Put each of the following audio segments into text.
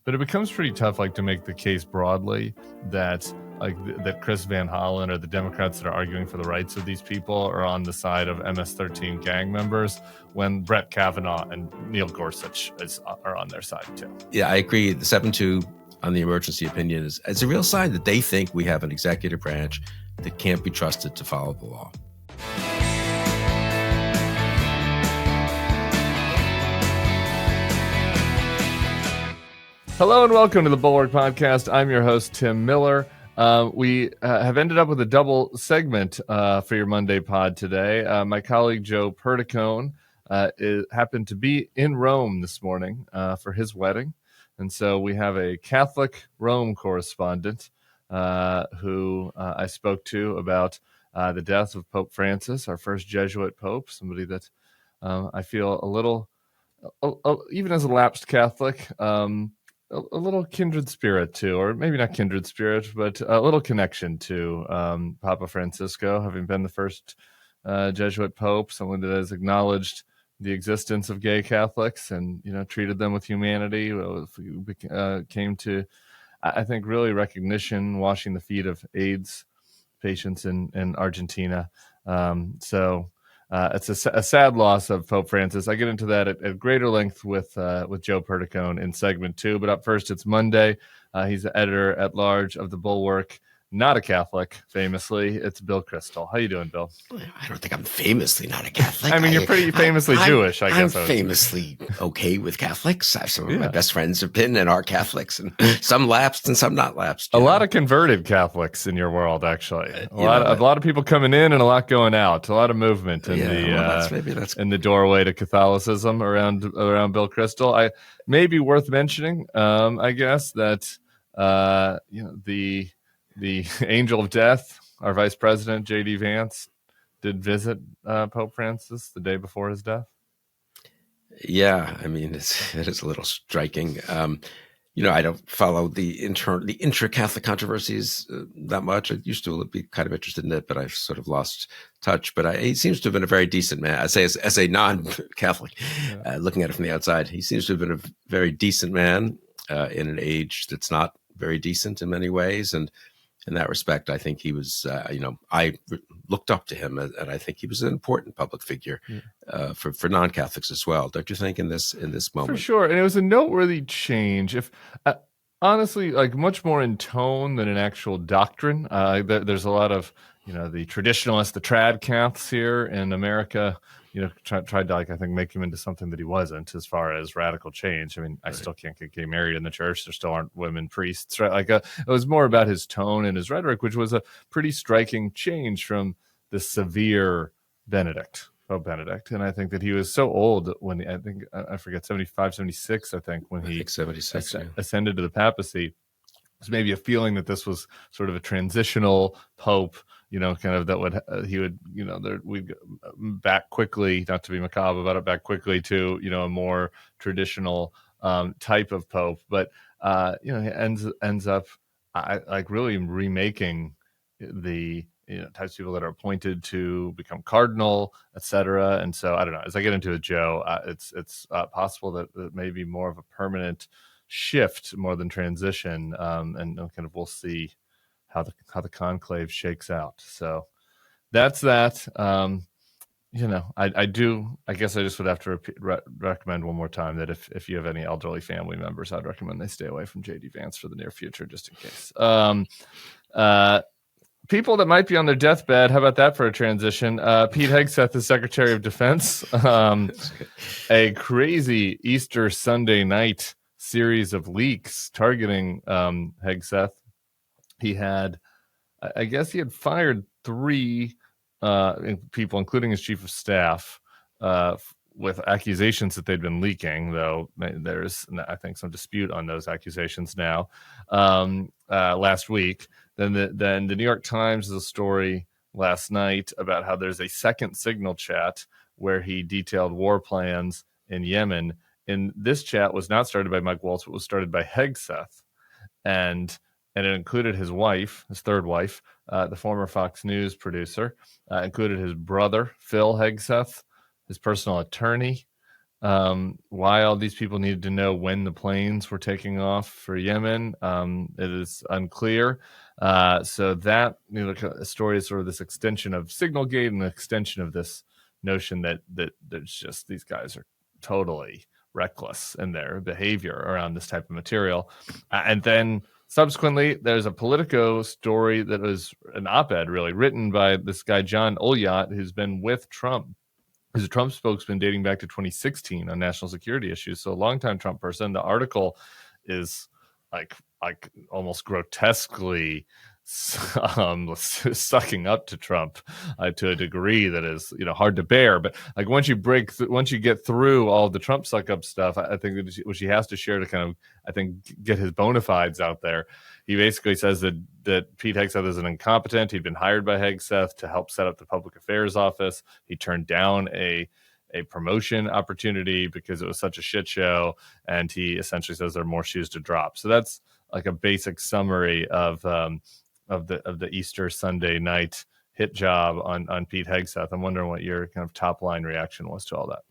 But it becomes pretty tough, like, to make the case broadly that that Chris Van Hollen or the Democrats that are arguing for the rights of these people are on the side of MS-13 gang members when Brett Kavanaugh and Neil Gorsuch are on their side too. Yeah, I agree. The 7-2 on the emergency opinion is a real sign that they think we have an executive branch that can't be trusted to follow the law. Hello and welcome to the Bulwark Podcast. I'm your host, Tim Miller. We have ended up with a double segment for your Monday pod today. My colleague Joe Perticone happened to be in Rome this morning for his wedding. And so we have a Catholic Rome correspondent who I spoke to about the death of Pope Francis, our first Jesuit pope, somebody that I feel a little, even as a lapsed Catholic, a little kindred spirit to, or maybe not kindred spirit, but a little connection to Papa Francisco, having been the first Jesuit pope, someone that has acknowledged the existence of gay Catholics and, treated them with humanity. Came to, I think, really recognition, washing the feet of AIDS patients in Argentina. It's a sad loss of Pope Francis. I get into that at greater length with Joe Perticone in segment 2. But up first, it's Monday. He's the editor at large of the Bulwark. Not a Catholic, famously. It's Bill Kristol. How you doing, Bill? I don't think I'm famously not a Catholic. I mean, you're pretty famously Jewish, I guess. I'm famously okay with Catholics. Some of my best friends have been and are Catholics, and some lapsed and some not lapsed. A lot of converted Catholics in your world, actually. A lot of people coming in and a lot going out. A lot of movement in in the doorway to Catholicism around Bill Kristol. Maybe worth mentioning, I guess, that the angel of death, our vice president, J.D. Vance, did visit Pope Francis the day before his death. Yeah, I mean, it is a little striking. I don't follow the intra-Catholic controversies that much. I used to be kind of interested in it, but I've sort of lost touch. But he seems to have been a very decent man. I say as a non-Catholic, looking at it from the outside, he seems to have been a very decent man in an age that's not very decent in many ways. And in that respect, I think he was, I looked up to him, and I think he was an important public figure for non-Catholics as well. Don't you think in this moment? For sure. And it was a noteworthy change. If honestly, like much more in tone than in actual doctrine. There's a lot of, the traditionalists, the trad Caths here in America, tried to, I think, make him into something that he wasn't as far as radical change. I mean, I still can't get gay married in the church. There still aren't women priests, right? It was more about his tone and his rhetoric, which was a pretty striking change from the severe Pope Benedict. And I think that he was so old when I forget, 75, 76, when he 76, ascended to the papacy. There's maybe a feeling that this was sort of a transitional pope, kind of that we'd go back quickly, not to be macabre about it, back quickly to, a more traditional type of pope. But, he ends up really remaking the, types of people that are appointed to become cardinal, et cetera. And so, I don't know, as I get into it, Joe, it's possible that it may be more of a permanent shift more than transition, and kind of we'll see how the conclave shakes out. So that's that. I guess I just would have to recommend one more time that if you have any elderly family members, I'd recommend they stay away from J.D. Vance for the near future, just in case. People that might be on their deathbed, how about that for a transition? Pete Hegseth is Secretary of Defense. A crazy Easter Sunday night series of leaks targeting Hegseth. He had fired 3 people, including his chief of staff, with accusations that they'd been leaking, though there's, I think, some dispute on those accusations now. Last week, then the New York Times has a story last night about how there's a second signal chat where he detailed war plans in Yemen. And this chat was not started by Mike Waltz, but was started by Hegseth. And it included his wife, his third wife, the former Fox News producer, included his brother, Phil Hegseth, his personal attorney, Why all these people needed to know when the planes were taking off for Yemen, it is unclear. So that a story is sort of this extension of Signalgate and an extension of this notion that there's just these guys are totally reckless in their behavior around this type of material. And then subsequently, there's a Politico story that was an op-ed really written by this guy, John Olyott, who's been with Trump. He's a Trump spokesman dating back to 2016 on national security issues. So a longtime Trump person. The article is like almost grotesquely sucking up to Trump to a degree that is hard to bear. But like once you get through all the Trump suck up stuff, I think that what she has to share to kind of get his bona fides out there. He basically says that Pete Hegseth is an incompetent. He'd been hired by Hegseth to help set up the public affairs office. He turned down a promotion opportunity because it was such a shit show, and he essentially says there are more shoes to drop. So that's like a basic summary of the Easter Sunday night hit job on Pete Hegseth. I'm wondering what your kind of top line reaction was to all that.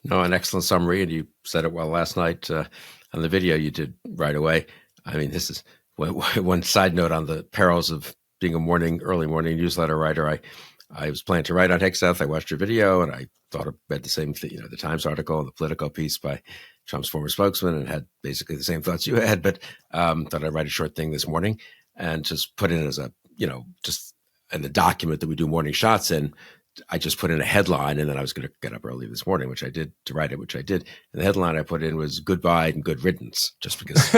No, an excellent summary, and you said it well last night on the video you did right away. I mean, this is one side note on the perils of being a early morning newsletter writer. I was planning to write on Hegseth. I watched your video, and I thought I read the same thing, the Times article and the Politico piece by Trump's former spokesman, and had basically the same thoughts you had, but thought I'd write a short thing this morning and just put in as a, just in the document that we do morning shots in, I just put in a headline, and then I was going to get up early this morning, which I did, to write it, which I did. And the headline I put in was "Goodbye and Good Riddance," just because.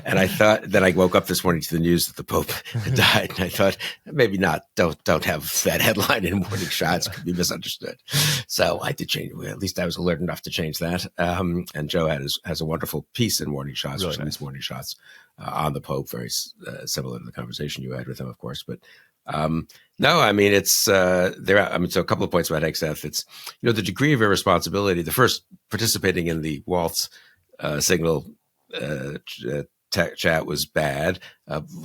And I thought, then I woke up this morning to the news that the Pope had died, and I thought maybe not. Don't have that headline in morning shots; could be misunderstood. So I did change. At least I was alert enough to change that. And Joe has a wonderful piece in morning shots, really nice. Morning shots on the Pope, very similar to the conversation you had with him, of course, but. No, I mean, it's there. I mean, so a couple of points about Hegseth. It's, the degree of irresponsibility. The first, participating in the Waltz signal chat was bad.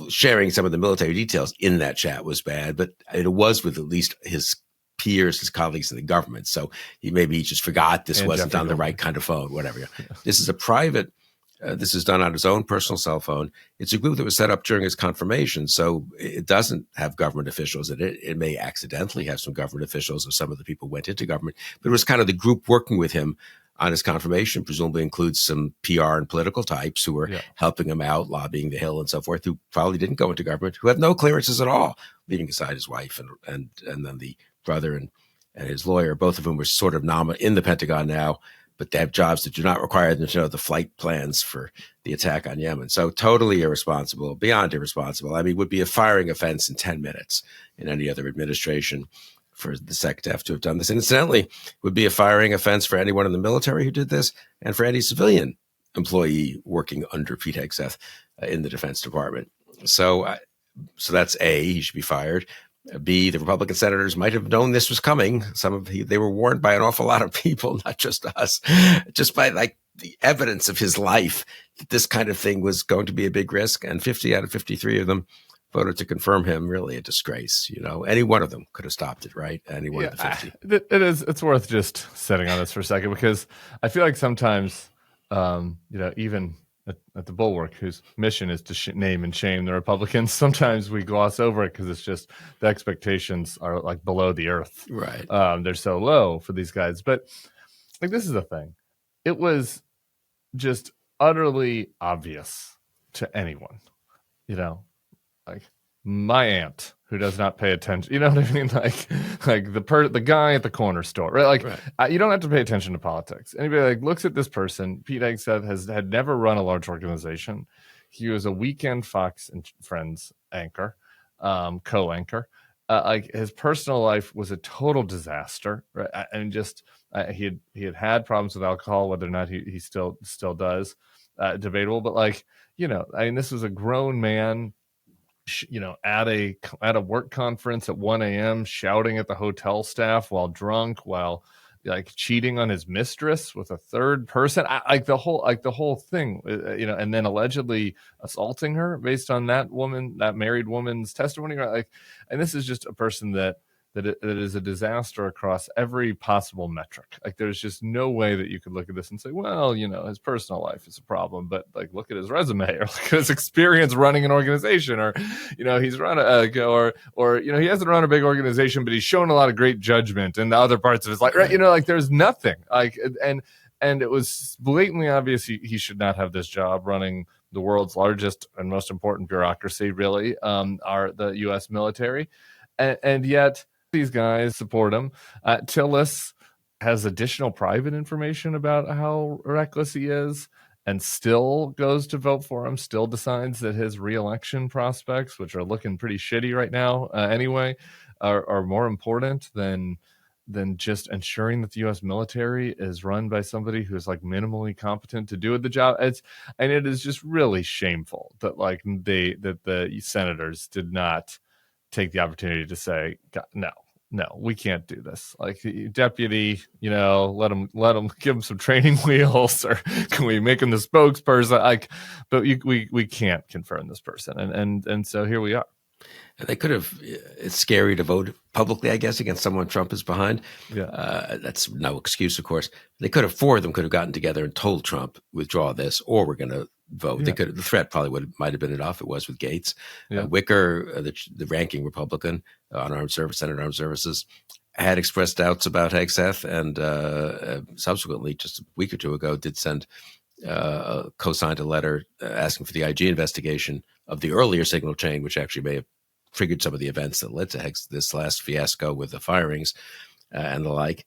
Sharing some of the military details in that chat was bad, but it was with at least his peers, his colleagues in the government. So he just forgot this wasn't on the right kind of phone, whatever. Yeah. This is a private. This is done on his own personal cell phone. It's a group that was set up during his confirmation, so it doesn't have government officials in it. It may accidentally have some government officials if some of the people went into government, but it was kind of the group working with him on his confirmation, presumably includes some PR and political types who were helping him out, lobbying the Hill and so forth, who probably didn't go into government, who have no clearances at all, leaving aside his wife and then the brother and his lawyer, both of whom were sort of in the Pentagon now, but they have jobs that do not require them to know the flight plans for the attack on Yemen. So totally irresponsible, beyond irresponsible. I mean, would be a firing offense in 10 minutes in any other administration for the SecDef to have done this. And incidentally, would be a firing offense for anyone in the military who did this and for any civilian employee working under Pete Hegseth in the Defense Department. So that's A, he should be fired. B, the Republican senators might have known this was coming. They were warned by an awful lot of people, not just us, just by the evidence of his life that this kind of thing was going to be a big risk. And 50 out of 53 of them voted to confirm him. Really a disgrace. Any one of them could have stopped it, right? Any one of the 50. It is. It's worth just sitting on this for a second, because I feel like sometimes, even at the Bulwark, whose mission is to name and shame the Republicans, sometimes we gloss over it because it's just the expectations are like below the earth. Right. They're so low for these guys. But this is the thing. It was just utterly obvious to anyone, like my aunt who does not pay attention. You know what I mean? Like the guy at the corner store, right? Right. You don't have to pay attention to politics. Anybody looks at this person. Pete Hegseth had never run a large organization. He was a weekend Fox and Friends anchor, co-anchor. His personal life was a total disaster, right? And just he had problems with alcohol, whether or not he still does, debatable. But this was a grown man, at a work conference at 1 a.m. shouting at the hotel staff while drunk, while cheating on his mistress with a third person, the whole thing, and then allegedly assaulting her based on that married woman's testimony. And this is just a person that that it is a disaster across every possible metric. Like, there's just no way that you could look at this and say, well, his personal life is a problem, but like, look at his resume, or look at his experience running an organization, or he's run or he hasn't run a big organization, but he's shown a lot of great judgment in the other parts of his life, right? Like, there's nothing, like, and it was blatantly obvious he should not have this job running the world's largest and most important bureaucracy, really, are the U.S. military, and yet these guys support him. Tillis has additional private information about how reckless he is, and still goes to vote for him, still decides that his re-election prospects, which are looking pretty shitty right now anyway, are more important than just ensuring that the U.S. military is run by somebody who's like minimally competent to do the job. It is just really shameful that the senators did not take the opportunity to say, no, we can't do this. Like, deputy, let him give him some training wheels, or can we make him the spokesperson? Like, but we can't confirm this person, and so here we are. They could have. It's scary to vote publicly, I guess, against someone Trump is behind. Yeah, that's no excuse, of course. They could have, four of them could have gotten together and told Trump, withdraw this, or we're going to vote. Yeah. The threat probably might have been enough. It was with Gates. Yeah. Wicker, the ranking Republican on Senate Armed Services, had expressed doubts about Hegseth, and subsequently, just a week or two ago, did send co-signed a letter asking for the IG investigation of the earlier signal chain, which actually may have triggered some of the events that led to this last fiasco with the firings and the like.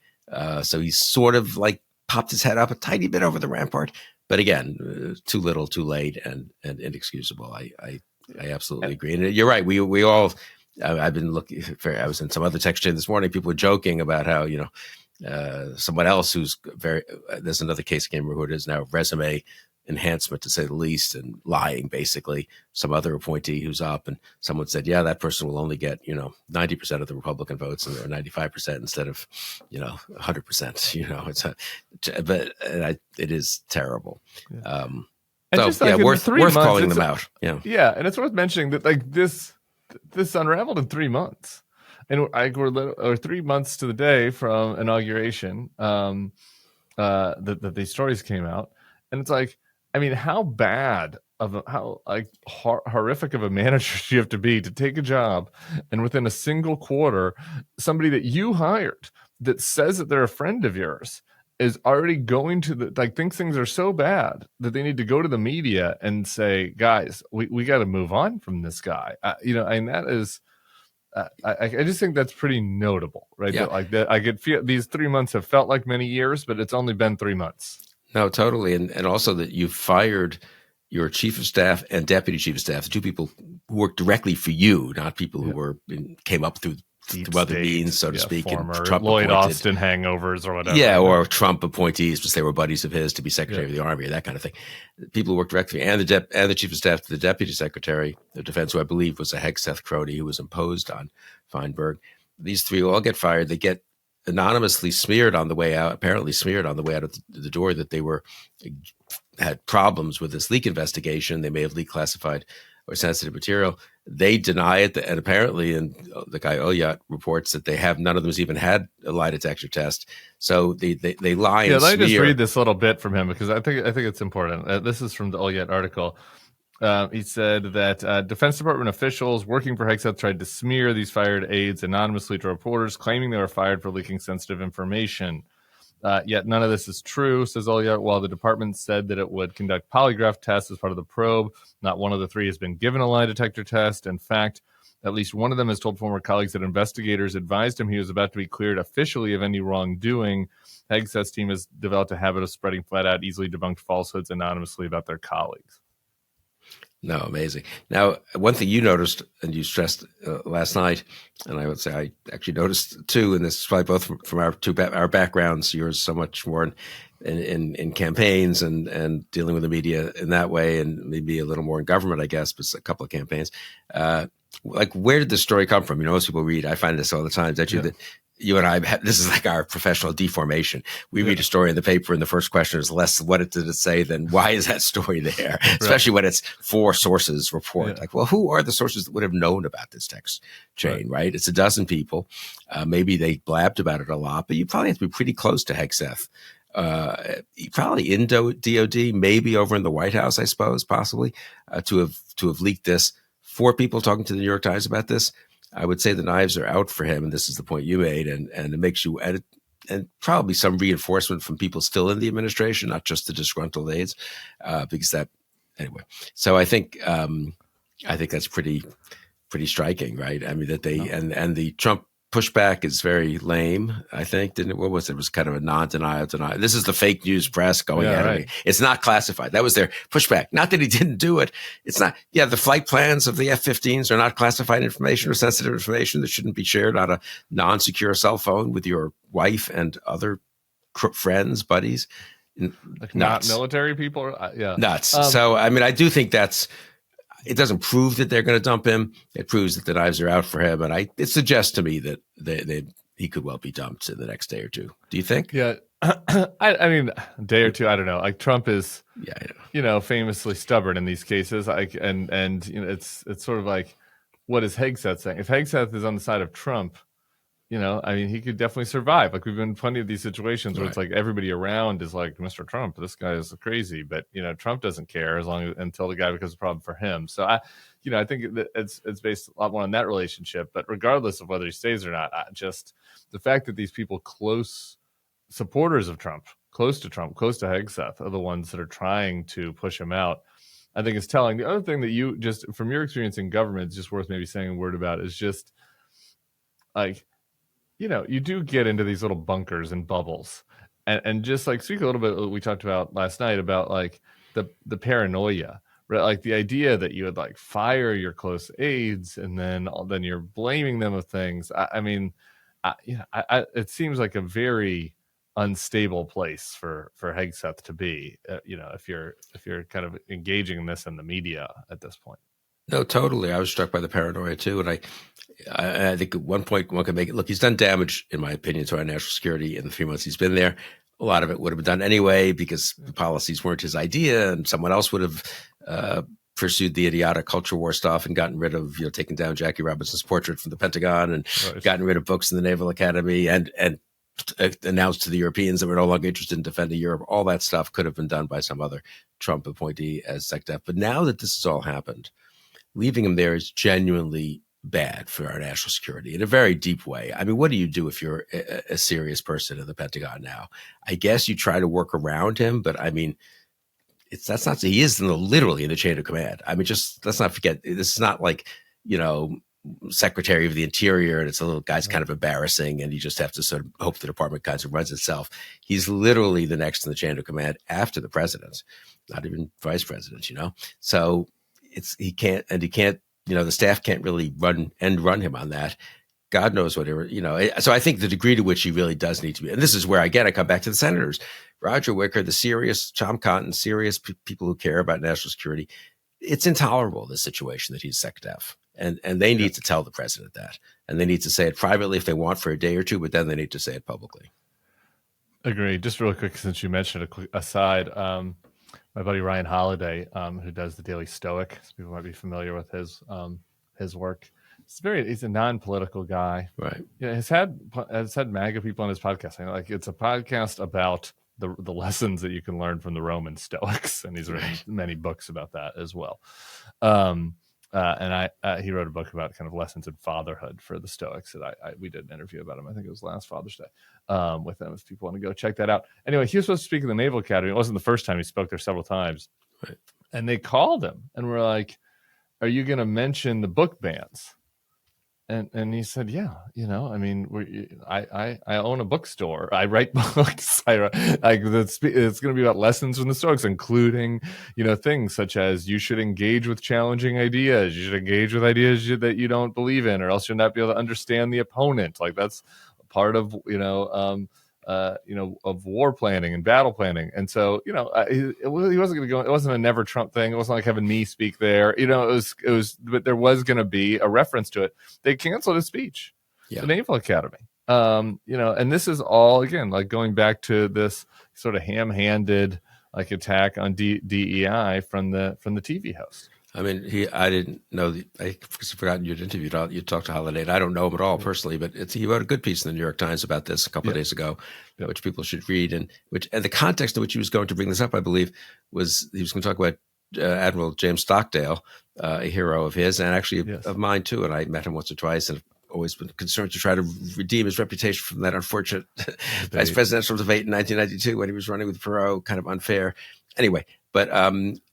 So he's sort of like popped his head up a tiny bit over the rampart, but again, too little, too late, and inexcusable. I absolutely agree. And you're right. We all. I've been looking for. I was in some other text chain this morning. People were joking about how someone else who's there's another case, I can't remember who it is now, resume enhancement to say the least, and lying, basically, some other appointee who's up, and someone said, yeah, that person will only get 90% of the Republican votes, or 95% instead of 100%. It is terrible. Yeah. Worth calling them out. Yeah, and it's worth mentioning that this unraveled in 3 months, and we're 3 months to the day from inauguration that these stories came out, and it's like, I mean, how bad how horrific of a manager do you have to be to take a job, and within a single quarter, somebody that you hired that says that they're a friend of yours is already going to thinks things are so bad that they need to go to the media and say, guys, we got to move on from this guy. And that is, I just think that's pretty notable, right? Yeah. I could feel these 3 months have felt like many years, but it's only been 3 months. No, totally. And also that you fired your chief of staff and deputy chief of staff, the two people who worked directly for you, not people who came up through other means, so to speak. Former and Trump Lloyd appointed, Austin hangovers or whatever. Yeah, or Trump appointees because they were buddies of his to be Secretary of the Army, or that kind of thing. People who worked directly, and the chief of staff to the deputy secretary of defense, who I believe was a Hegseth crony who was imposed on Feinberg. These three all get fired. They get anonymously smeared on the way out, apparently smeared on the way out of the door, that they had problems with this leak investigation. They may have leaked classified or sensitive material. They deny it, and apparently, and the guy Oyat reports that none of them has even had a lie detector test. So they lie and smear. Let me just read this little bit from him, because I think it's important. This is from the Oyat article. He said that Defense Department officials working for Hegseth tried to smear these fired aides anonymously to reporters, claiming they were fired for leaking sensitive information. Yet none of this is true, says Olya. While the department said that it would conduct polygraph tests as part of the probe, not one of the three has been given a lie detector test. In fact, at least one of them has told former colleagues that investigators advised him he was about to be cleared officially of any wrongdoing. Hegseth's team has developed a habit of spreading flat-out, easily debunked falsehoods anonymously about their colleagues. No, amazing. Now, one thing you noticed and you stressed last night, and I would say I actually noticed too, and this is probably both from our backgrounds, yours so much more in campaigns and dealing with the media in that way, and maybe a little more in government, I guess, but a couple of campaigns. Where did this story come from? Most people read, I find this all the time, that you and I, this is like our professional deformation. We read a story in the paper and the first question is less what did it say than why is that story there? Especially when it's 4 sources report. Like, well, who are the sources that would have known about this text chain, right? It's a dozen people. Maybe they blabbed about it a lot, but you probably have to be pretty close to Hegseth. Probably in DOD, maybe over in the White House, I suppose, possibly, to have leaked this. 4 people talking to the New York Times about this. I would say the knives are out for him, and this is the point you made, and it makes you edit, and probably some reinforcement from people still in the administration, not just the disgruntled aides, because that anyway. So I think that's pretty striking, right? I mean that they and the Trump pushback is very lame, I think. Didn't it? What was it? It was kind of a non-denial denial. This is the fake news press going at me. It's not classified. That was their pushback. Not that he didn't do it. It's not. Yeah, the flight plans of the F-15s are not classified information or sensitive information that shouldn't be shared on a non-secure cell phone with your wife and other friends, buddies. Like not military people? Nuts. So, I mean, I do think it doesn't prove that they're going to dump him. It proves that the knives are out for him. And it suggests to me that he could well be dumped in the next day or two. Do you think? Yeah. I mean, a day or two, I don't know. Like Trump is, famously stubborn in these cases. And it's sort of like, what is Hegseth saying? If Hegseth is on the side of Trump, I mean, he could definitely survive. Like we've been in plenty of these situations where it's like everybody around is like, Mr. Trump, this guy is crazy, but Trump doesn't care until the guy becomes a problem for him. So I think that it's based a lot more on that relationship. But regardless of whether he stays or not, just the fact that these people close supporters of Trump, close to Hegseth, are the ones that are trying to push him out, I think is telling. The other thing that you just from your experience in government, it's just worth maybe saying a word about is just like. You do get into these little bunkers and bubbles, and just like speak a little bit. We talked about last night about like the paranoia, right? Like the idea that you would like fire your close aides and then you're blaming them of things. It seems like a very unstable place for Hegseth to be. If you're kind of engaging in this in the media at this point. No, totally. I was struck by the paranoia too, and I think at one point one could make it look. He's done damage, in my opinion, to our national security in the 3 months he's been there. A lot of it would have been done anyway because the policies weren't his idea, and someone else would have pursued the idiotic culture war stuff and gotten rid of, taking down Jackie Robinson's portrait from the Pentagon and gotten rid of books in the Naval Academy and announced to the Europeans that we're no longer interested in defending Europe. All that stuff could have been done by some other Trump appointee as SecDef. But now that this has all happened, leaving him there is genuinely bad for our national security in a very deep way. I mean, what do you do if you're a serious person in the Pentagon now? I guess you try to work around him, but I mean, he is literally in the chain of command. I mean, just let's not forget, this is not like, Secretary of the Interior and it's a little guy's kind of embarrassing and you just have to sort of hope the department kind of runs itself. He's literally the next in the chain of command after the president, not even vice president, So he can't, the staff can't really run him on that. God knows whatever, So I think the degree to which he really does need to be, and this is where I come back to the senators, Roger Wicker, the serious, Tom Cotton, serious people who care about national security. It's intolerable, this situation that he's SecDef. And they need to tell the president that. And they need to say it privately if they want for a day or two, but then they need to say it publicly. Agree. Just real quick, since you mentioned a quick aside, my buddy Ryan Holiday, who does the Daily Stoic, some people might be familiar with his work. He's a non-political guy. Right. Yeah, has had MAGA people on his podcast. It's a podcast about the lessons that you can learn from the Roman Stoics, and he's written many books about that as well. And he wrote a book about kind of lessons in fatherhood for the Stoics that we did an interview about him. I think it was last Father's Day with them. If people want to go check that out. Anyway, he was supposed to speak at the Naval Academy. It wasn't the first time he spoke there, several times. Right. And they called him and were like, "Are you going to mention the book bans?" And he said, "Yeah, I mean, I own a bookstore. I write books. It's going to be about lessons from the Stoics, including, things such as you should engage with challenging ideas. You should engage with ideas that you don't believe in, or else you'll not be able to understand the opponent. Like that's part of, of war planning and battle planning." And so, he wasn't going to go. It wasn't a never Trump thing. It wasn't like having me speak there. It was, but there was going to be a reference to it. They canceled his speech, the Naval Academy. And this is all, again, like going back to this sort of ham-handed like attack on DEI from the TV host. I mean, I didn't know. I forgotten you'd interviewed. You talked to Holiday, and I don't know him at all personally, but he wrote a good piece in the New York Times about this a couple of days ago, which people should read. And the context in which he was going to bring this up, I believe, was he was going to talk about Admiral James Stockdale, a hero of his, and actually of mine too. And I met him once or twice, and always been concerned to try to redeem his reputation from that unfortunate vice presidential debate in 1992 when he was running with Perot, kind of unfair. Anyway, but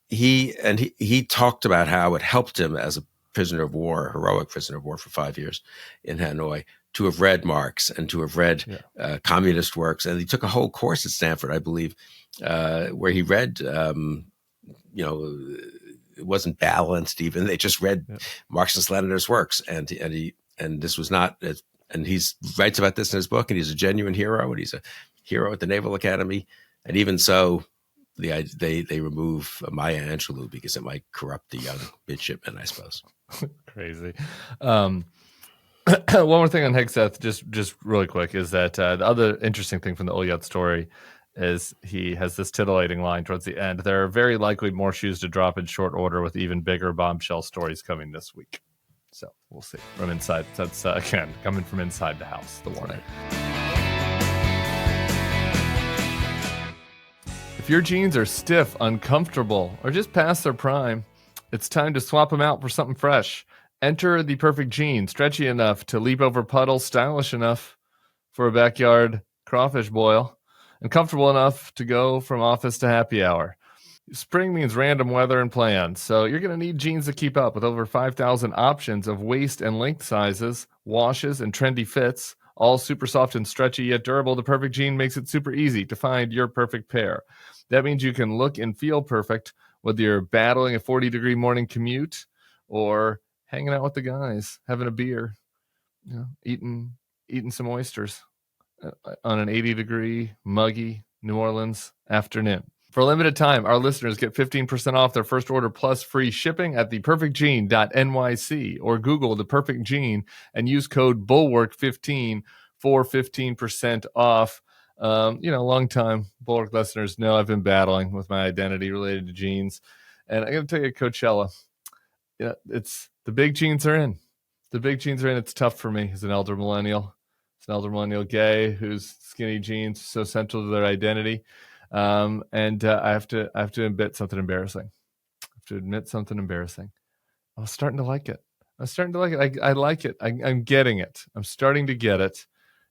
he talked about how it helped him as a prisoner of war, heroic prisoner of war for 5 years in Hanoi, to have read Marx and to have read communist works. And he took a whole course at Stanford, I believe, where he read, it wasn't balanced even. They just read Marxist Leninist works. And this was not, and he writes about this in his book, and he's a genuine hero, and he's a hero at the Naval Academy. And even so, they remove Maya Angelou because it might corrupt the young midshipmen, I suppose. Crazy. One more thing on Hegseth, just really quick, is that the other interesting thing from the Olyat story is he has this titillating line towards the end. There are very likely more shoes to drop in short order with even bigger bombshell stories coming this week. So we'll see from inside. That's again coming from inside the house. The warning. If your jeans are stiff, uncomfortable, or just past their prime, it's time to swap them out for something fresh. Enter the perfect jean, stretchy enough to leap over puddles, stylish enough for a backyard crawfish boil, and comfortable enough to go from office to happy hour. Spring means random weather and plans, so you're going to need jeans to keep up with over 5,000 options of waist and length sizes, washes, and trendy fits, all super soft and stretchy yet durable. The perfect jean makes it super easy to find your perfect pair. That means you can look and feel perfect, whether you're battling a 40-degree morning commute or hanging out with the guys, having a beer, eating some oysters on an 80-degree, muggy New Orleans afternoon. For a limited time, our listeners get 15% off their first order plus free shipping at theperfectjean.nyc or Google The Perfect Jean and use code BULWARK15 for 15% off. Long time Bulwark listeners know I've been battling with my identity related to jeans. And I got to tell you, Coachella, it's the big jeans are in. The big jeans are in. It's tough for me as an elder millennial. As an elder millennial gay whose skinny jeans are so central to their identity. I have to admit something embarrassing. I was starting to like it. I like it. I'm getting it. I'm starting to get it.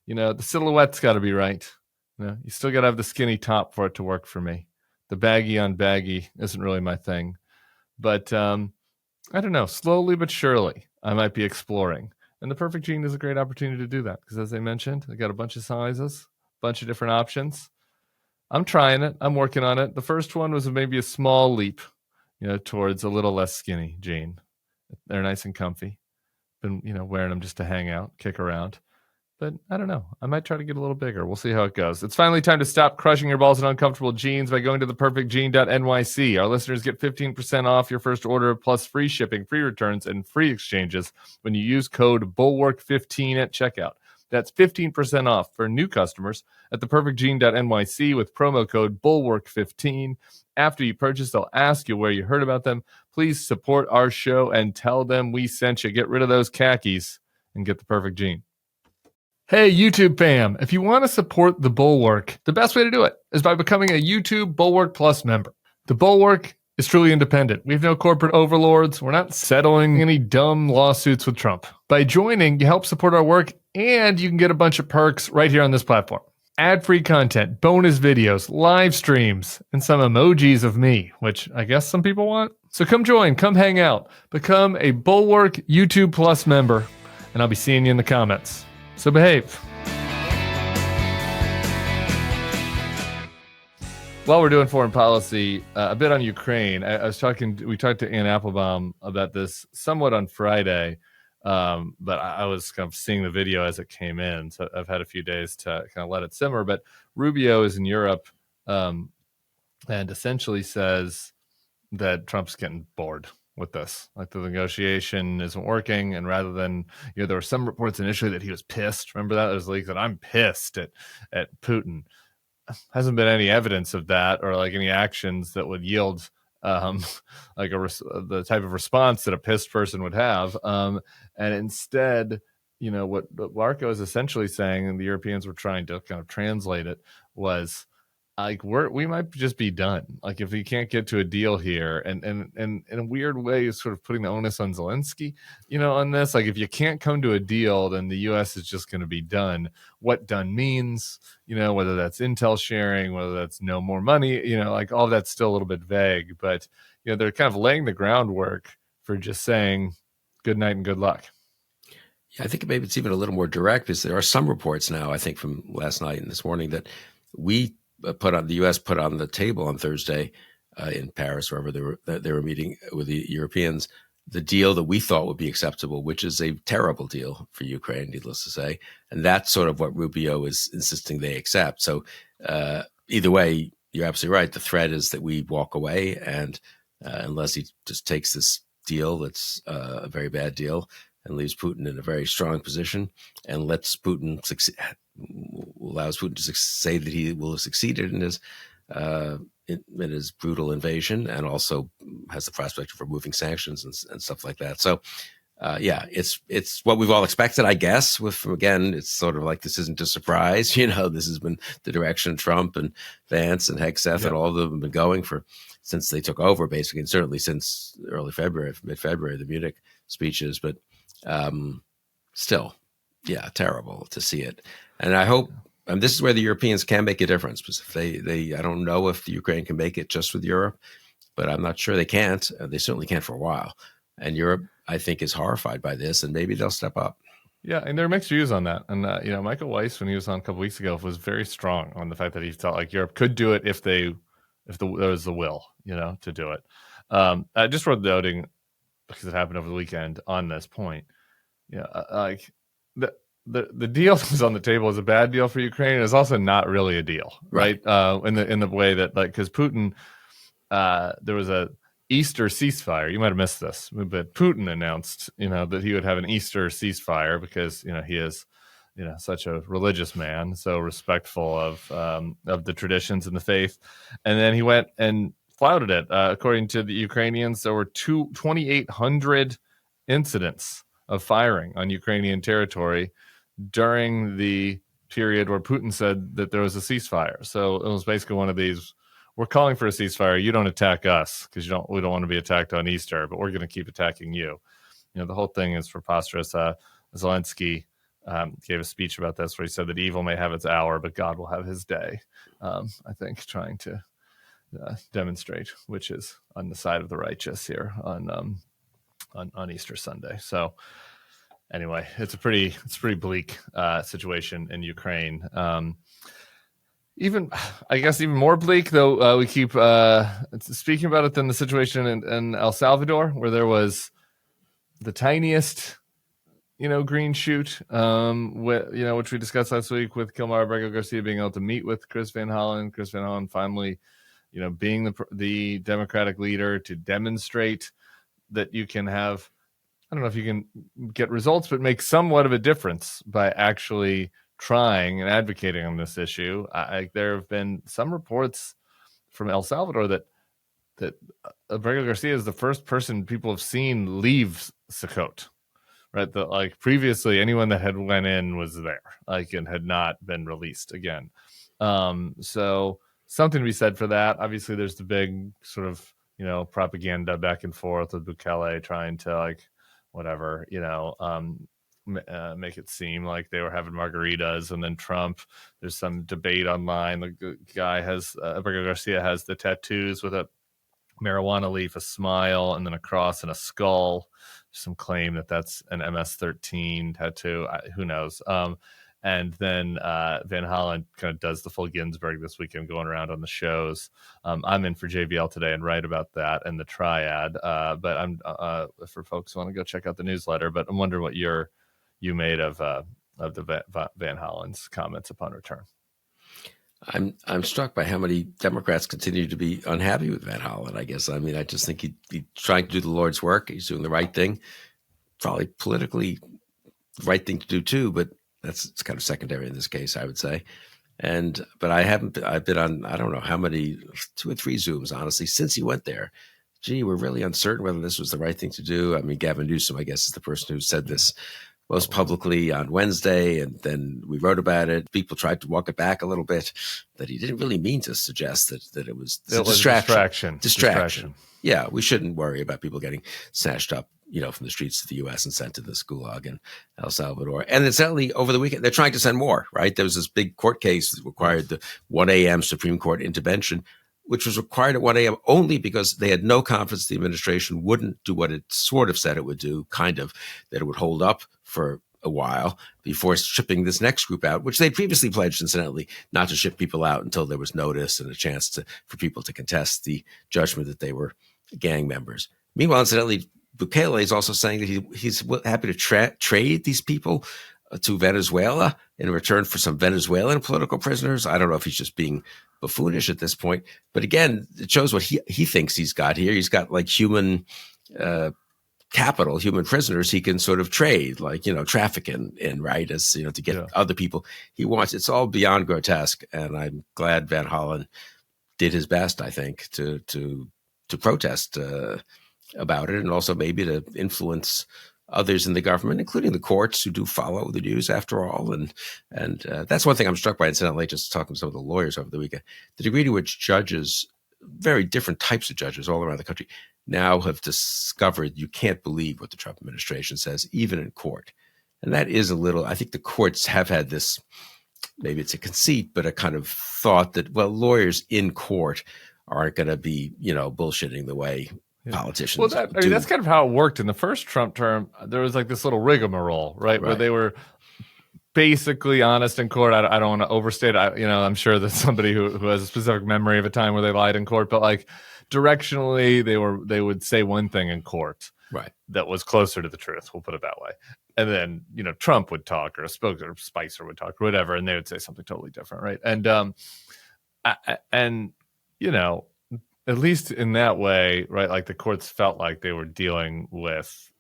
The silhouette's got to be right. You still got to have the skinny top for it to work for me. The baggy on baggy isn't really my thing. But I don't know. Slowly but surely, I might be exploring. And the perfect jean is a great opportunity to do that. Because as I mentioned, I got a bunch of sizes, a bunch of different options. I'm trying it. I'm working on it. The first one was maybe a small leap, towards a little less skinny jean. They're nice and comfy. Been, wearing them just to hang out, kick around. But I don't know. I might try to get a little bigger. We'll see how it goes. It's finally time to stop crushing your balls in uncomfortable jeans by going to theperfectjean.nyc. Our listeners get 15% off your first order plus free shipping, free returns, and free exchanges when you use code BULWARK15 at checkout. That's 15% off for new customers at theperfectjean.nyc with promo code BULWARK15. After you purchase, they'll ask you where you heard about them. Please support our show and tell them we sent you. Get rid of those khakis and get the perfect jean. Hey, YouTube fam, if you want to support the Bulwark, the best way to do it is by becoming a YouTube Bulwark Plus member. The Bulwark is truly independent. We have no corporate overlords. We're not settling any dumb lawsuits with Trump. By joining, you help support our work, and you can get a bunch of perks right here on this platform. Ad-free content, bonus videos, live streams, and some emojis of me, which I guess some people want. So come join, come hang out, become a Bulwark YouTube Plus member, and I'll be seeing you in the comments. So behave. While we're doing foreign policy, a bit on Ukraine. We talked to Ann Applebaum about this somewhat on Friday, but I was kind of seeing the video as it came in. So I've had a few days to kind of let it simmer. But Rubio is in Europe and essentially says that Trump's getting bored. with this. Like the negotiation isn't working, and rather than, there were some reports initially that he was pissed. Remember that? There's leaks that I'm pissed at Putin. Hasn't been any evidence of that or like any actions that would yield like the type of response that a pissed person would have. And instead, what Larko is essentially saying, and the Europeans were trying to kind of translate it, was like we might just be done. Like if we can't get to a deal here, and in a weird way is sort of putting the onus on Zelensky, on this. Like if you can't come to a deal, then the U.S. is just going to be done. What done means, whether that's intel sharing, whether that's no more money, like all that's still a little bit vague. But they're kind of laying the groundwork for just saying good night and good luck. Yeah, I think maybe it's even a little more direct because there are some reports now, I think from last night and this morning, that the U.S. put on the table on Thursday in Paris, wherever they were meeting with the Europeans, the deal that we thought would be acceptable, which is a terrible deal for Ukraine, needless to say. And that's sort of what Rubio is insisting they accept. So either way, you're absolutely right. The threat is that we walk away, and unless he just takes this deal that's a very bad deal and leaves Putin in a very strong position and lets Putin allows Putin to say that he will have succeeded in his brutal invasion, and also has the prospect of removing sanctions and stuff like that. So, it's what we've all expected, I guess. Again, it's sort of like this isn't a surprise. This has been the direction Trump and Vance and Hegseth and all of them have been going for since they took over, basically, and certainly since early February, mid-February, the Munich speeches. But still, terrible to see it. And I hope, and this is where the Europeans can make a difference, because if I don't know if the Ukraine can make it just with Europe, but I'm not sure they can't. They certainly can't for a while. And Europe, I think, is horrified by this, and maybe they'll step up. Yeah, and there are mixed views on that. And Michael Weiss, when he was on a couple weeks ago, was very strong on the fact that he felt like Europe could do it if there was the will, to do it. I just wrote noting, because it happened over the weekend, on this point. Like the deal that was on the table is a bad deal for Ukraine. It's also not really a deal, right? In the way that, like, because Putin, there was a Easter ceasefire. You might have missed this, but Putin announced, that he would have an Easter ceasefire because, he is, such a religious man, so respectful of the traditions and the faith. And then he went and flouted it. According to the Ukrainians, there were 2,800 incidents of firing on Ukrainian territory during the period where Putin said that there was a ceasefire. So it was basically one of these: we're calling for a ceasefire. You don't attack us because we don't want to be attacked on Easter, but we're going to keep attacking you. The whole thing is preposterous. Zelensky gave a speech about this where he said that evil may have its hour, but God will have his day. I think trying to demonstrate which is on the side of the righteous here on Easter Sunday. So anyway, it's a pretty bleak situation in Ukraine. Even more bleak, though, we keep speaking about it, than the situation in El Salvador, where there was the tiniest, green shoot, which we discussed last week with Kilmar Abrego Garcia being able to meet with Chris Van Hollen. Chris Van Hollen finally, being the Democratic leader to demonstrate that you can have, I don't know if you can get results, but make somewhat of a difference by actually trying and advocating on this issue. There have been some reports from El Salvador that Abrego Garcia is the first person people have seen leave SCOTUS, right? That, like, previously anyone that had went in was there, and had not been released again. So something to be said for that. Obviously, there's the big sort of propaganda back and forth with Bukele trying to make it seem like they were having margaritas, and then Trump. There's some debate online. The guy Abrego Garcia has the tattoos with a marijuana leaf, a smile, and then a cross and a skull. Some claim that that's an MS-13 tattoo. Who knows? And then Van Hollen kind of does the full Ginsburg this weekend, going around on the shows. I'm in for JVL today and write about that and the triad. But I'm for folks who want to go check out the newsletter. But I'm wondering what you made of the Van Hollen's comments upon return. I'm struck by how many Democrats continue to be unhappy with Van Hollen, I guess. I mean, I just think he's trying to do the Lord's work. He's doing the right thing, probably politically the right thing to do too, but it's kind of secondary in this case, I would say. But I've been on, I don't know how many, 2 or 3 Zooms, honestly, since he went there. Gee, we're really uncertain whether this was the right thing to do. I mean, Gavin Newsom, I guess, is the person who said this most publicly on Wednesday, and then we wrote about it. People tried to walk it back a little bit, that he didn't really mean to suggest that it was a distraction. Yeah, we shouldn't worry about people getting snatched up, from the streets of the U.S. and sent to this gulag in El Salvador. And incidentally, over the weekend, they're trying to send more, right? There was this big court case that required the 1 a.m. Supreme Court intervention, which was required at 1 a.m. only because they had no confidence the administration wouldn't do what it sort of said it would do, kind of, that it would hold up for a while before shipping this next group out, which they previously pledged, incidentally, not to ship people out until there was notice and a chance for people to contest the judgment that they were gang members. Meanwhile, incidentally, Bukele is also saying that he's happy to trade these people to Venezuela in return for some Venezuelan political prisoners. I don't know if he's just being buffoonish at this point, but again, it shows what he thinks he's got here. He's got like human capital, human prisoners he can sort of trade, like, traffic in, right, as, to get other people he wants. It's all beyond grotesque, and I'm glad Van Hollen did his best, I think, to protest about it, and also maybe to influence others in the government, including the courts, who do follow the news after all. And that's one thing I'm struck by, incidentally, just talking to some of the lawyers over the weekend, the degree to which judges, very different types of judges all around the country, now have discovered you can't believe what the Trump administration says, even in court. And that is a little, I think the courts have had this, maybe it's a conceit, but a kind of thought that, well, lawyers in court aren't going to be, bullshitting the way politicians do. That's kind of how it worked in the first Trump term. There was like this little rigmarole, right? Where they were basically honest in court. I don't want to overstate it. I'm sure that somebody who has a specific memory of a time where they lied in court, but like directionally, they would say one thing in court, right, that was closer to the truth. We'll put it that way. And then Trump would talk, or Spicer would talk, or whatever, and they would say something totally different, right? And at least in that way, right? Like the courts felt like they were dealing with,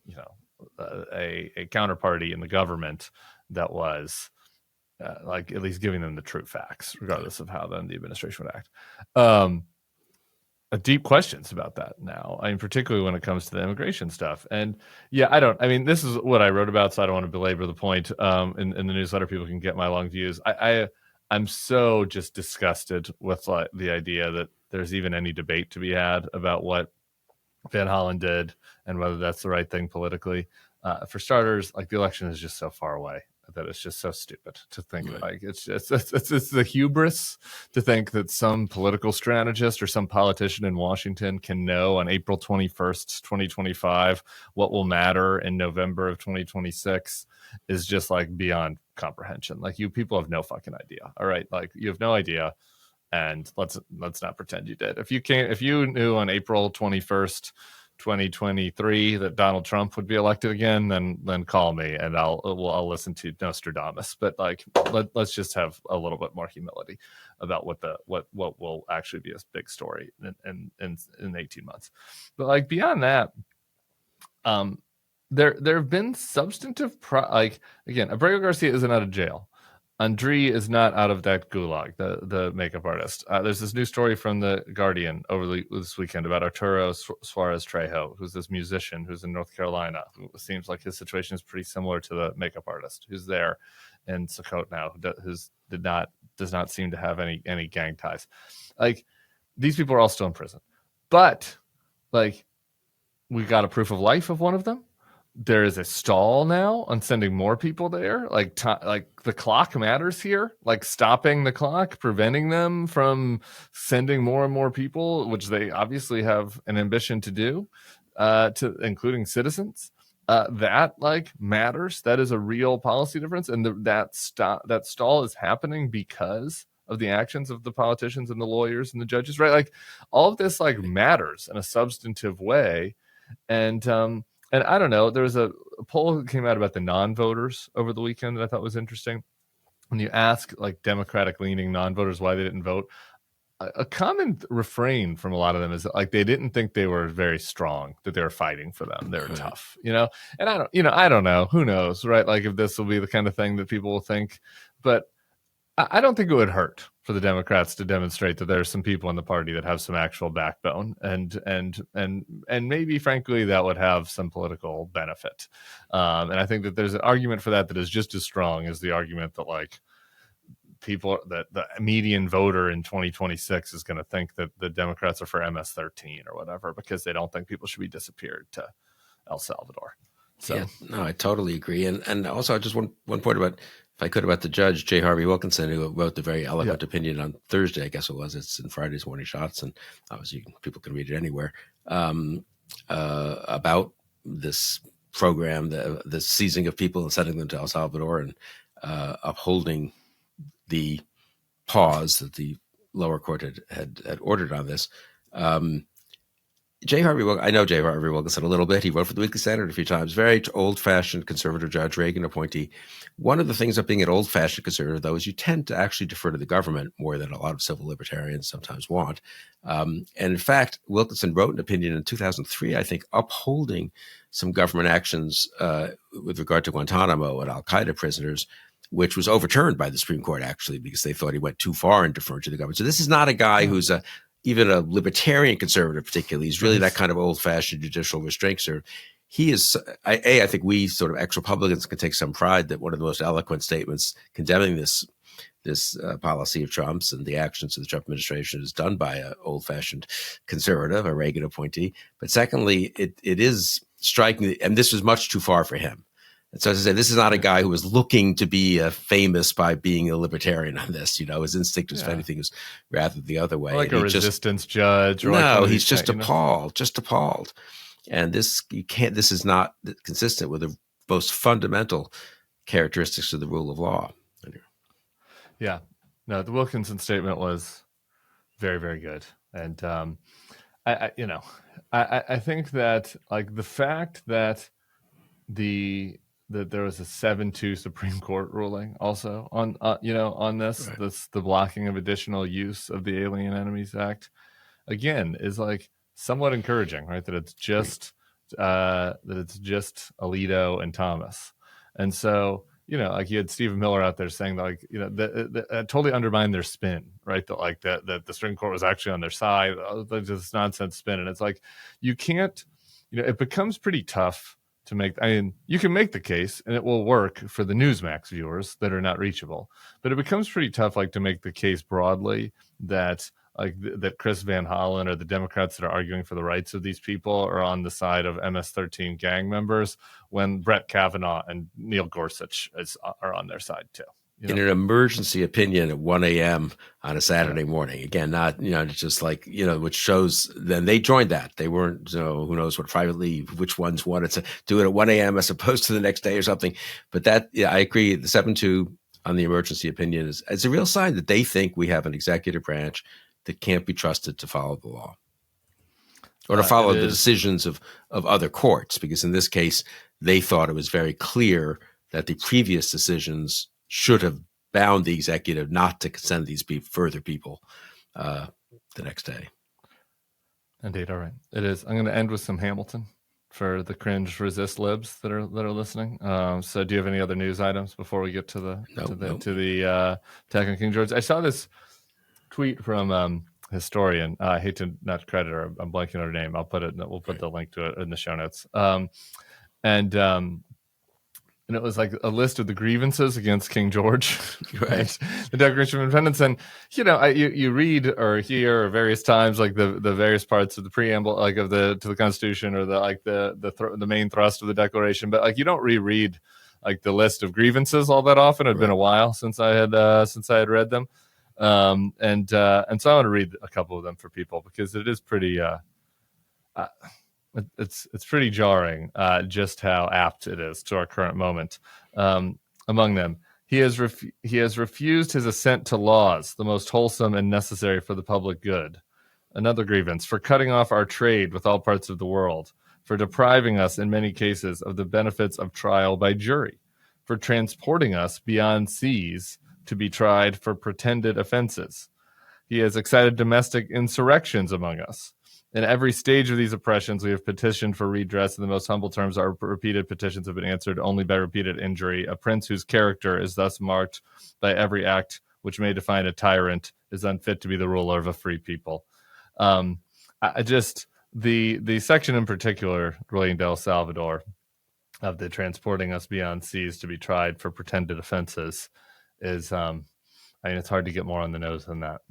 a counterparty in the government that was like at least giving them the true facts, regardless of how then the administration would act. Deep questions about that now. I mean, particularly when it comes to the immigration stuff. And this is what I wrote about, so I don't want to belabor the point. In the newsletter, people can get my long views. I'm so just disgusted with like the idea that there's even any debate to be had about what Van Hollen did and whether that's the right thing politically. For starters, like the election is just so far away that it's just so stupid to think like it's the hubris to think that some political strategist or some politician in Washington can know on April 21st, 2025, what will matter in November of 2026 is just like beyond comprehension. Like you people have no fucking idea. All right. Like you have no idea. And let's not pretend you did. If you knew on April 21st, 2023 that Donald Trump would be elected again, then call me and I'll listen to Nostradamus. But like let's just have a little bit more humility about what will actually be a big story in 18 months. But like beyond that, there have been substantive like again, Abrego Garcia isn't out of jail. André is not out of that gulag, the makeup artist. There's this new story from The Guardian over this weekend about Arturo Suarez Trejo, who's this musician who's in North Carolina, who seems like his situation is pretty similar to the makeup artist who's there in SCOTUS now, who does not seem to have any gang ties. Like, these people are all still in prison. But, like, we got a proof of life of one of them. There is a stall now on sending more people there. Like the clock matters here. Like stopping the clock, preventing them from sending more and more people, which they obviously have an ambition to do, to including citizens. That like matters. That is a real policy difference, and that stall is happening because of the actions of the politicians and the lawyers and the judges. Right? Like all of this like matters in a substantive way, and I don't know, there was a poll that came out about the non-voters over the weekend that I thought was interesting. when you ask like Democratic leaning non-voters why they didn't vote, a common refrain from a lot of them is that like they didn't think they were very strong, that they were fighting for them, they were tough, and I don't know, who knows, right? Like if this will be the kind of thing that people will think, but I don't think it would hurt for the Democrats to demonstrate that there's some people in the party that have some actual backbone, and maybe, frankly, that would have some political benefit. And I think that there's an argument for that is just as strong as the argument that like people that the median voter in 2026 is going to think that the Democrats are for MS-13 or whatever because they don't think people should be disappeared to El Salvador. So yeah, no, I totally agree. And also just one point about, if I could, about the judge, J. Harvey Wilkinson, who wrote the very eloquent opinion on Thursday, I guess it was. It's in Friday's Morning Shots, and obviously people can read it anywhere, about this program, the seizing of people and sending them to El Salvador, and upholding the pause that the lower court had ordered on this. I know J. Harvey Wilkinson a little bit. He wrote for the Weekly Standard a few times. Very old-fashioned conservative judge, Reagan appointee. One of the things of being an old-fashioned conservative, though, is you tend to actually defer to the government more than a lot of civil libertarians sometimes want. And in fact, Wilkinson wrote an opinion in 2003, I think, upholding some government actions with regard to Guantanamo and al-Qaeda prisoners, which was overturned by the Supreme Court, actually, because they thought he went too far in deferring to the government. So this is not a guy who's even a libertarian conservative, particularly. He's really that kind of old-fashioned judicial restrainter. He is, I think we sort of ex-Republicans can take some pride that one of the most eloquent statements condemning this policy of Trump's and the actions of the Trump administration is done by an old-fashioned conservative, a Reagan appointee. But secondly, it is striking, and this was much too far for him. And so, as I say, this is not a guy who was looking to be famous by being a libertarian on this. His instinct, if anything, was rather the other way. Like a resistance judge. Or no, like he's just appalled. And this is not consistent with the most fundamental characteristics of the rule of law. Yeah. No, the Wilkinson statement was very, very good. And I think that like the fact that that there was a 7-2 Supreme Court ruling also on this, Right. the blocking of additional use of the Alien Enemies Act, again, is like somewhat encouraging, right? That it's just Alito and Thomas, and so like you had Stephen Miller out there saying that, like that totally undermined their spin, right? That like that the Supreme Court was actually on their side. This nonsense spin, and it's like you can't, it becomes pretty tough to make. I mean, you can make the case and it will work for the Newsmax viewers that are not reachable, but it becomes pretty tough like to make the case broadly that that Chris Van Hollen or the Democrats that are arguing for the rights of these people are on the side of MS-13 gang members when Brett Kavanaugh and Neil Gorsuch are on their side too. In an emergency opinion at 1 a.m. on a Saturday morning. Again, not, just like, which shows then they joined that. They weren't, who knows what privately, which ones wanted to do it at 1 a.m. as opposed to the next day or something. But that, I agree. The 7-2 on the emergency opinion is a real sign that they think we have an executive branch that can't be trusted to follow the law or to follow the decisions of other courts. Because in this case, they thought it was very clear that the previous decisions should have bound the executive not to send these further people the next day. Indeed. All right. It is. I'm going to end with some Hamilton for the cringe resist libs that are listening. So do you have any other news items before we get to the attack on King George? I saw this tweet from historian. I hate to not credit her. I'm blanking on her name. We'll put the link to it in the show notes. And it was like a list of the grievances against King George, right? The Declaration of Independence. And, you read or hear various times, like the various parts of the preamble, like to the Constitution or the main thrust of the Declaration. But like, you don't reread like the list of grievances all that often. It'd been a while since I had read them. And so I want to read a couple of them for people because it is pretty, it's pretty jarring just how apt it is to our current moment. Among them, he has refused his assent to laws, the most wholesome and necessary for the public good. Another grievance, for cutting off our trade with all parts of the world, for depriving us in many cases of the benefits of trial by jury, for transporting us beyond seas to be tried for pretended offenses. He has excited domestic insurrections among us. In every stage of these oppressions, we have petitioned for redress in the most humble terms. Our repeated petitions have been answered only by repeated injury. A prince whose character is thus marked by every act which may define a tyrant is unfit to be the ruler of a free people. The section in particular relating to El Salvador, of the transporting us beyond seas to be tried for pretended offenses, is, it's hard to get more on the nose than that.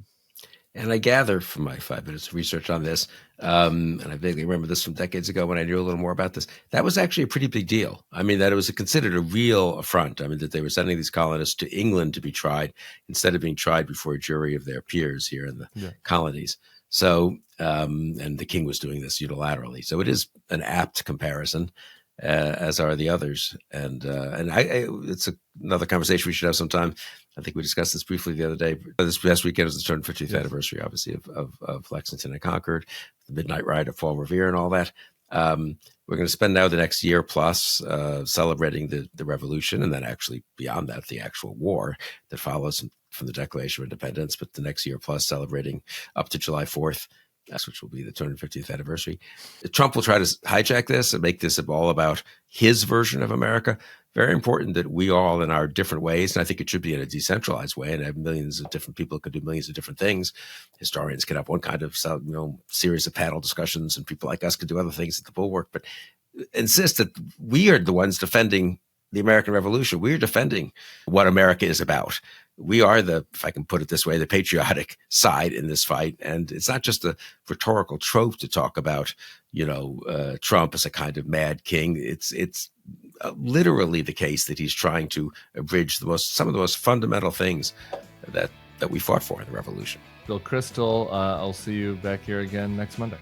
And I gather from my 5 minutes of research on this, and I vaguely remember this from decades ago when I knew a little more about this, that was actually a pretty big deal. I mean, that it was considered a real affront. I mean, that they were sending these colonists to England to be tried instead of being tried before a jury of their peers here in the colonies. So, and the king was doing this unilaterally. So it is an apt comparison, as are the others. And it's another conversation we should have sometime. I think we discussed this briefly the other day. This past weekend is the 250th anniversary, obviously, of Lexington and Concord, the Midnight Ride of Fall Revere and all that. We're going to spend now the next year plus celebrating the revolution, and then actually beyond that, the actual war that follows from the Declaration of Independence, but the next year plus celebrating up to July 4th, which will be the 250th anniversary. Trump will try to hijack this and make this all about his version of America. Very important that we all, in our different ways, and I think it should be in a decentralized way, and have millions of different people could do millions of different things. Historians could have one kind of series of panel discussions, and people like us could do other things at the Bulwark, but insist that we are the ones defending the American Revolution. We're defending what America is about. We are if I can put it this way, the patriotic side in this fight. And it's not just a rhetorical trope to talk about, Trump as a kind of mad king. It's literally the case that he's trying to abridge some of the most fundamental things that we fought for in the revolution. Bill Kristol, I'll see you back here again next Monday.